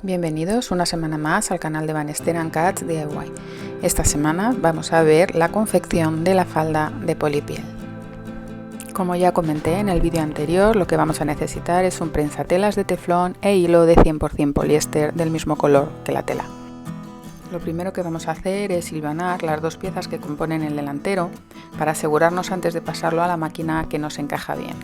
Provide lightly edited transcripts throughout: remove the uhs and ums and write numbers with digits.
Bienvenidos una semana más al canal de Bannester & Katz DIY. Esta semana vamos a ver la confección de la falda de polipiel. Como ya comenté en el vídeo anterior, lo que vamos a necesitar es un prensatelas de teflón e hilo de 100% poliéster del mismo color que la tela. Lo primero que vamos a hacer es hilvanar las dos piezas que componen el delantero para asegurarnos antes de pasarlo a la máquina que nos encaja bien.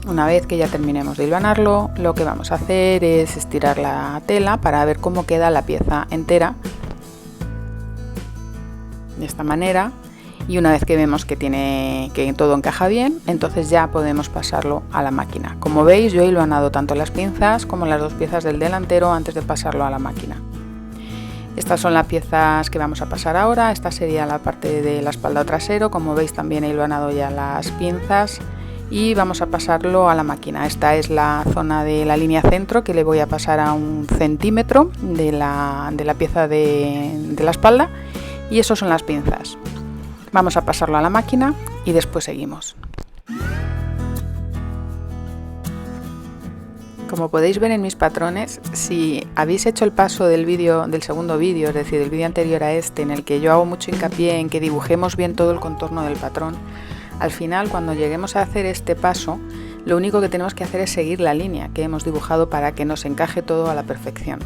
Una vez que ya terminemos de hilvanarlo, lo que vamos a hacer es estirar la tela para ver cómo queda la pieza entera, de esta manera, y una vez que vemos que todo encaja bien, entonces ya podemos pasarlo a la máquina. Como veis, yo he hilvanado tanto las pinzas como las dos piezas del delantero antes de pasarlo a la máquina. Estas son las piezas que vamos a pasar ahora. Esta sería la parte de la espalda trasero. Como veis, también he hilvanado ya las pinzas y vamos a pasarlo a la máquina. Esta es la zona de la línea centro que le voy a pasar a 1 centímetro de la pieza de la espalda, y eso son las pinzas. Vamos a pasarlo a la máquina y después seguimos. Como podéis ver en mis patrones, si habéis hecho el paso del segundo vídeo, es decir, del vídeo anterior a este, en el que yo hago mucho hincapié en que dibujemos bien todo el contorno del patrón, al final, cuando lleguemos a hacer este paso, lo único que tenemos que hacer es seguir la línea que hemos dibujado para que nos encaje todo a la perfección.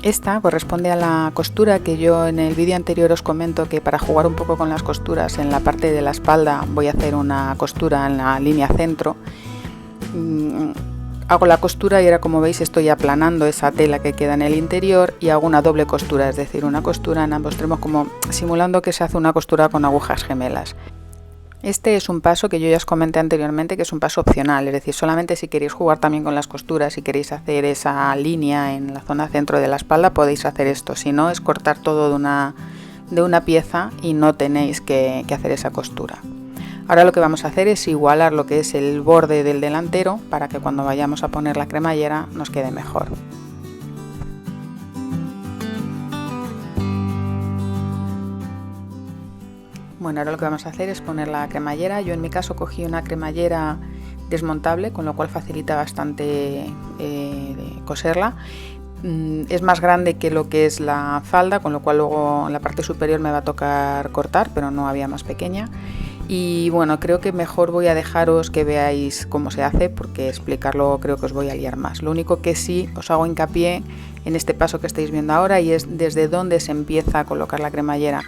Esta corresponde a la costura que yo en el vídeo anterior os comento que para jugar un poco con las costuras en la parte de la espalda voy a hacer una costura en la línea centro. Hago la costura y ahora, como veis, estoy aplanando esa tela que queda en el interior y hago una doble costura, es decir, una costura en ambos extremos, como simulando que se hace una costura con agujas gemelas. Este es un paso que yo ya os comenté anteriormente, que es un paso opcional, es decir, solamente si queréis jugar también con las costuras, si queréis hacer esa línea en la zona centro de la espalda, podéis hacer esto. Si no, es cortar todo de una pieza y no tenéis que hacer esa costura. Ahora lo que vamos a hacer es igualar lo que es el borde del delantero para que cuando vayamos a poner la cremallera nos quede mejor. Bueno, ahora lo que vamos a hacer es poner la cremallera. Yo en mi caso cogí una cremallera desmontable, con lo cual facilita bastante coserla. Es más grande que lo que es la falda, con lo cual luego en la parte superior me va a tocar cortar, pero no había más pequeña. Y bueno, creo que mejor voy a dejaros que veáis cómo se hace, porque explicarlo creo que os voy a liar más. Lo único que sí os hago hincapié en este paso que estáis viendo ahora, y es desde dónde se empieza a colocar la cremallera.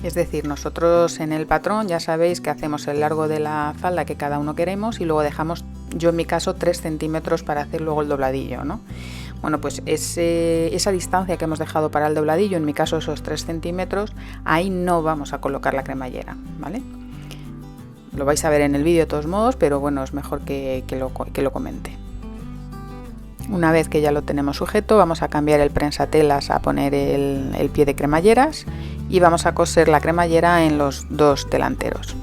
Es decir, nosotros en el patrón ya sabéis que hacemos el largo de la falda que cada uno queremos y luego dejamos, yo en mi caso, 3 centímetros para hacer luego el dobladillo, ¿no? Bueno, pues esa distancia que hemos dejado para el dobladillo, en mi caso esos 3 centímetros, ahí no vamos a colocar la cremallera, ¿vale? Lo vais a ver en el vídeo de todos modos, pero bueno, es mejor que lo comente. Una vez que ya lo tenemos sujeto, vamos a cambiar el prensatelas a poner el pie de cremalleras y vamos a coser la cremallera en los dos delanteros.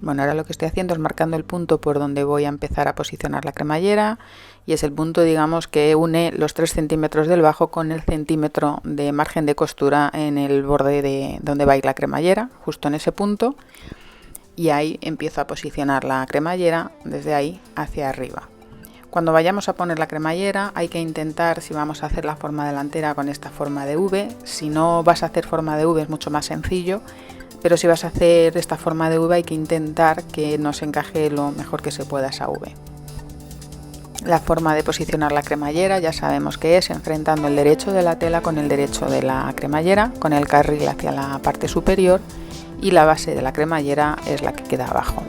Bueno, ahora lo que estoy haciendo es marcando el punto por donde voy a empezar a posicionar la cremallera, y es el punto, digamos, que une los 3 centímetros del bajo con el centímetro de margen de costura en el borde de donde va a ir la cremallera, justo en ese punto, y ahí empiezo a posicionar la cremallera desde ahí hacia arriba. Cuando vayamos a poner la cremallera hay que intentar, si vamos a hacer la forma delantera con esta forma de V, si no vas a hacer forma de V es mucho más sencillo, pero si vas a hacer esta forma de V hay que intentar que nos encaje lo mejor que se pueda esa V. La forma de posicionar la cremallera ya sabemos que es enfrentando el derecho de la tela con el derecho de la cremallera, con el carril hacia la parte superior, y la base de la cremallera es la que queda abajo.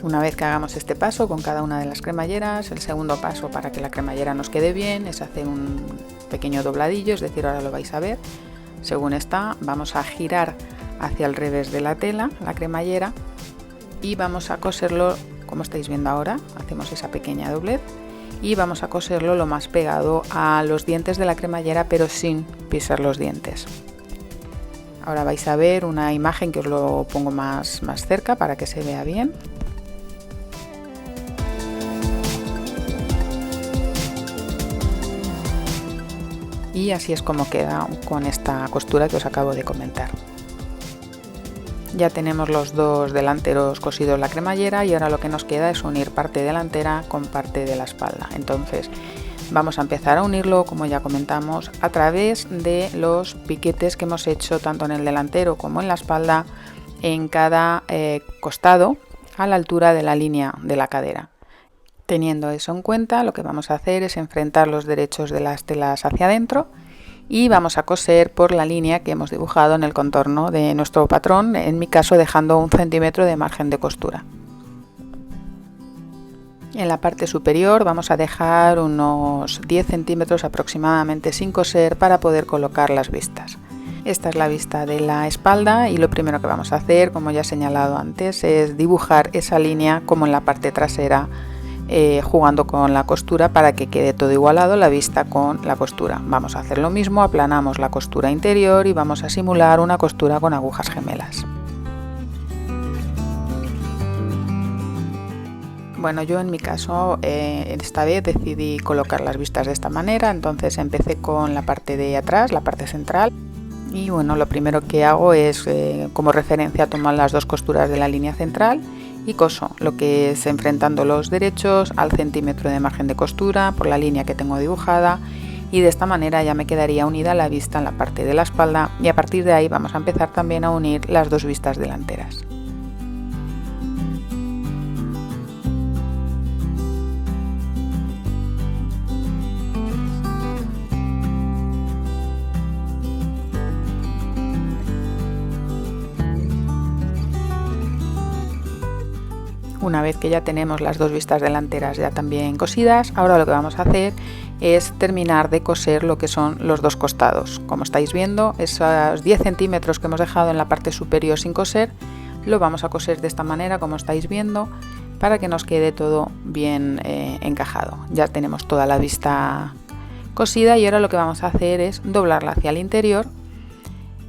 Una vez que hagamos este paso con cada una de las cremalleras, el segundo paso para que la cremallera nos quede bien es hacer un pequeño dobladillo, es decir, ahora lo vais a ver. Según está, vamos a girar hacia el revés de la tela, la cremallera, y vamos a coserlo como estáis viendo ahora. Hacemos esa pequeña doblez y vamos a coserlo lo más pegado a los dientes de la cremallera, pero sin pisar los dientes. Ahora vais a ver una imagen que os lo pongo más cerca para que se vea bien. Y así es como queda con esta costura que os acabo de comentar. Ya tenemos los dos delanteros cosidos en la cremallera y ahora lo que nos queda es unir parte delantera con parte de la espalda. Entonces vamos a empezar a unirlo, como ya comentamos, a través de los piquetes que hemos hecho tanto en el delantero como en la espalda, en cada costado a la altura de la línea de la cadera. Teniendo eso en cuenta, lo que vamos a hacer es enfrentar los derechos de las telas hacia adentro y vamos a coser por la línea que hemos dibujado en el contorno de nuestro patrón, en mi caso dejando 1 centímetro de margen de costura. En la parte superior vamos a dejar unos 10 centímetros aproximadamente sin coser para poder colocar las vistas. Esta es la vista de la espalda y lo primero que vamos a hacer, como ya he señalado antes, es dibujar esa línea como en la parte trasera, jugando con la costura para que quede todo igualado, la vista con la costura. Vamos a hacer lo mismo, aplanamos la costura interior y vamos a simular una costura con agujas gemelas. Bueno, yo en mi caso esta vez decidí colocar las vistas de esta manera, entonces empecé con la parte de atrás, la parte central. Y bueno, lo primero que hago es como referencia tomar las dos costuras de la línea central y coso lo que es enfrentando los derechos al centímetro de margen de costura por la línea que tengo dibujada, y de esta manera ya me quedaría unida la vista en la parte de la espalda, y a partir de ahí vamos a empezar también a unir las dos vistas delanteras. Una vez que ya tenemos las dos vistas delanteras ya también cosidas, ahora lo que vamos a hacer es terminar de coser lo que son los dos costados. Como estáis viendo, esos 10 centímetros que hemos dejado en la parte superior sin coser, lo vamos a coser de esta manera, como estáis viendo, para que nos quede todo bien encajado. Ya tenemos toda la vista cosida y ahora lo que vamos a hacer es doblarla hacia el interior,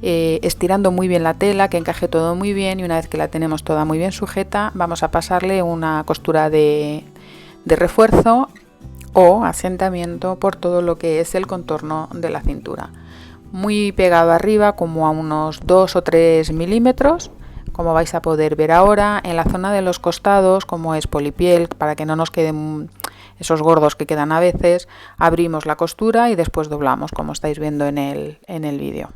estirando muy bien la tela, que encaje todo muy bien, y una vez que la tenemos toda muy bien sujeta, vamos a pasarle una costura de refuerzo o asentamiento por todo lo que es el contorno de la cintura, muy pegado arriba, como a unos 2 o 3 milímetros, como vais a poder ver ahora. En la zona de los costados, como es polipiel, para que no nos queden esos gordos que quedan a veces, abrimos la costura y después doblamos, como estáis viendo en el vídeo.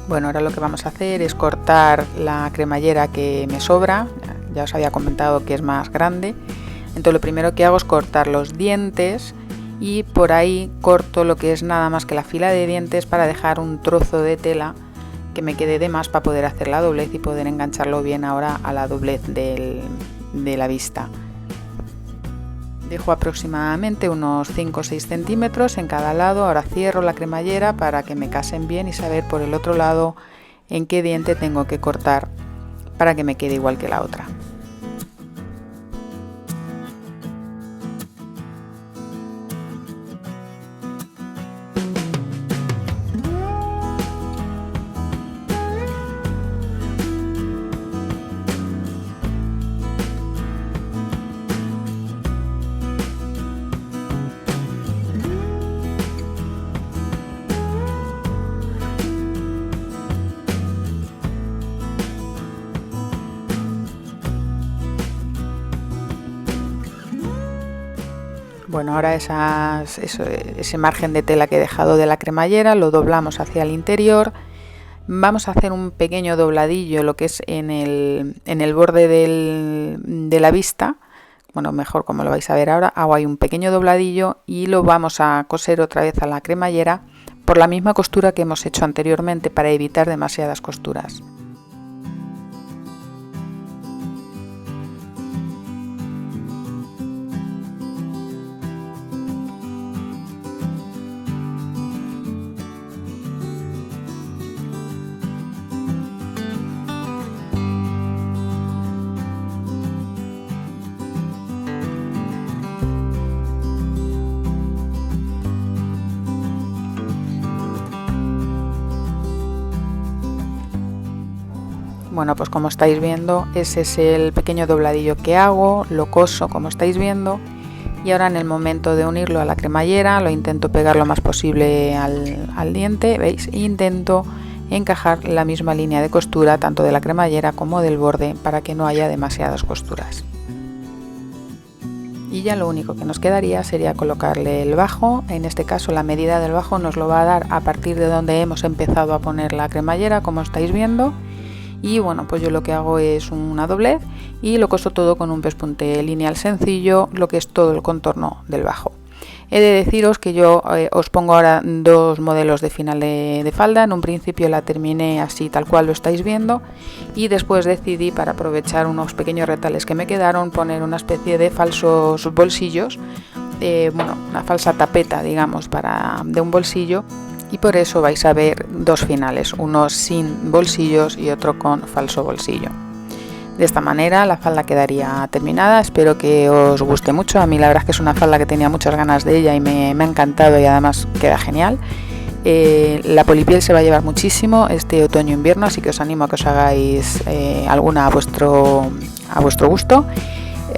Bueno, ahora lo que vamos a hacer es cortar la cremallera que me sobra. Ya os había comentado que es más grande. Entonces lo primero que hago es cortar los dientes y por ahí corto lo que es nada más que la fila de dientes para dejar un trozo de tela que me quede de más para poder hacer la doblez y poder engancharlo bien ahora a la doblez de la vista. Dejo aproximadamente unos 5 o 6 centímetros en cada lado. Ahora cierro la cremallera para que me casen bien y saber por el otro lado en qué diente tengo que cortar para que me quede igual que la otra. Bueno, ahora ese margen de tela que he dejado de la cremallera lo doblamos hacia el interior. Vamos a hacer un pequeño dobladillo, lo que es en el borde de la vista. Bueno, mejor como lo vais a ver ahora, hago ahí un pequeño dobladillo y lo vamos a coser otra vez a la cremallera por la misma costura que hemos hecho anteriormente para evitar demasiadas costuras. Bueno, pues como estáis viendo, ese es el pequeño dobladillo que hago, lo coso como estáis viendo y ahora en el momento de unirlo a la cremallera lo intento pegar lo más posible al diente, ¿veis? E intento encajar la misma línea de costura tanto de la cremallera como del borde para que no haya demasiadas costuras. Y ya lo único que nos quedaría sería colocarle el bajo. En este caso la medida del bajo nos lo va a dar a partir de donde hemos empezado a poner la cremallera, como estáis viendo. Y bueno, pues yo lo que hago es una doblez y lo coso todo con un pespunte lineal sencillo, lo que es todo el contorno del bajo. He de deciros que yo os pongo ahora dos modelos de final de falda. En un principio la terminé así tal cual lo estáis viendo y después decidí, para aprovechar unos pequeños retales que me quedaron, poner una especie de falsos bolsillos, bueno, una falsa tapeta, digamos, de un bolsillo. Y por eso vais a ver dos finales, uno sin bolsillos y otro con falso bolsillo. De esta manera la falda quedaría terminada. Espero que os guste mucho. A mí la verdad es que es una falda que tenía muchas ganas de ella y me ha encantado y además queda genial. La polipiel se va a llevar muchísimo este otoño-invierno, así que os animo a que os hagáis alguna a vuestro gusto.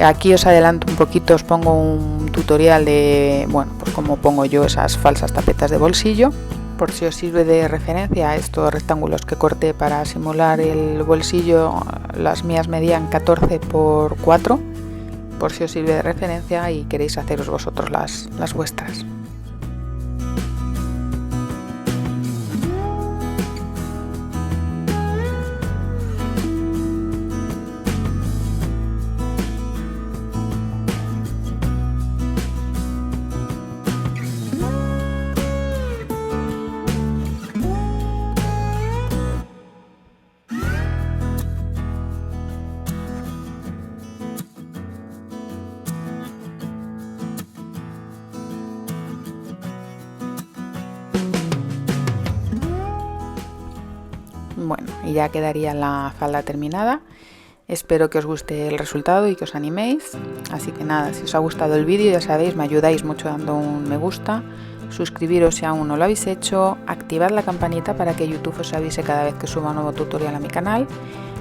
Aquí os adelanto un poquito, os pongo un tutorial de, bueno, pues cómo pongo yo esas falsas tapetas de bolsillo. Por si os sirve de referencia a estos rectángulos que corté para simular el bolsillo, las mías medían 14 por 4, por si os sirve de referencia y queréis haceros vosotros las vuestras. Bueno, y ya quedaría la falda terminada. Espero que os guste el resultado y que os animéis. Así que nada, si os ha gustado el vídeo, ya sabéis, me ayudáis mucho dando un me gusta. Suscribiros si aún no lo habéis hecho. Activad la campanita para que YouTube os avise cada vez que suba un nuevo tutorial a mi canal.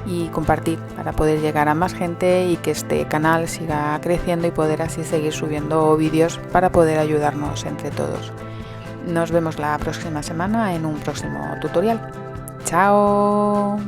Y compartid para poder llegar a más gente y que este canal siga creciendo y poder así seguir subiendo vídeos para poder ayudarnos entre todos. Nos vemos la próxima semana en un próximo tutorial. ¡Chao!